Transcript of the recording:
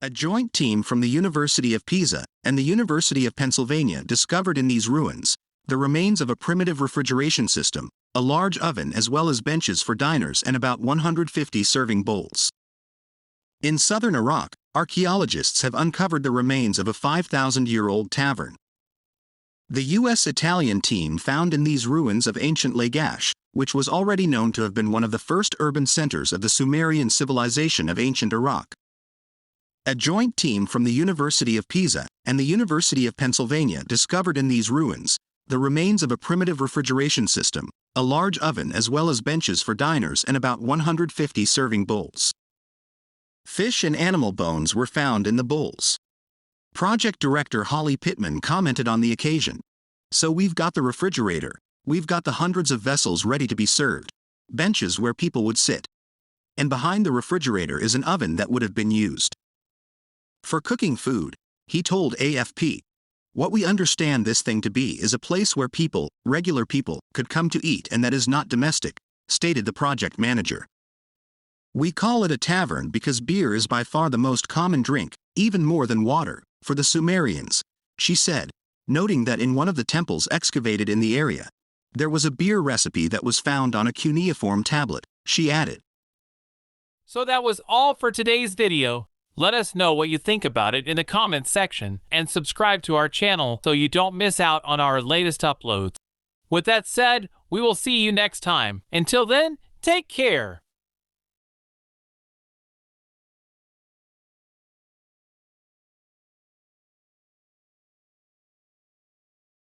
A joint team from the University of Pisa and the University of Pennsylvania discovered in these ruins the remains of a primitive refrigeration system, a large oven as well as benches for diners and about 150 serving bowls. In southern Iraq, archaeologists have uncovered the remains of a 5,000-year-old tavern. The U.S.-Italian team found in these ruins of ancient Lagash, which was already known to have been one of the first urban centers of the Sumerian civilization of ancient Iraq. A joint team from the University of Pisa and the University of Pennsylvania discovered in these ruins the remains of a primitive refrigeration system, a large oven as well as benches for diners and about 150 serving bowls. Fish and animal bones were found in the bowls. Project director Holly Pittman commented on the occasion. "So we've got the refrigerator, we've got the hundreds of vessels ready to be served, benches where people would sit. And behind the refrigerator is an oven that would have been used for cooking food," he told AFP. "What we understand this thing to be is a place where people, regular people, could come to eat and that is not domestic," stated the project manager. "We call it a tavern because beer is by far the most common drink, even more than water, for the Sumerians," she said, noting that in one of the temples excavated in the area, there was a beer recipe that was found on a cuneiform tablet, she added. So that was all for today's video. Let us know what you think about it in the comments section and subscribe to our channel so you don't miss out on our latest uploads. With that said, we will see you next time. Until then, take care.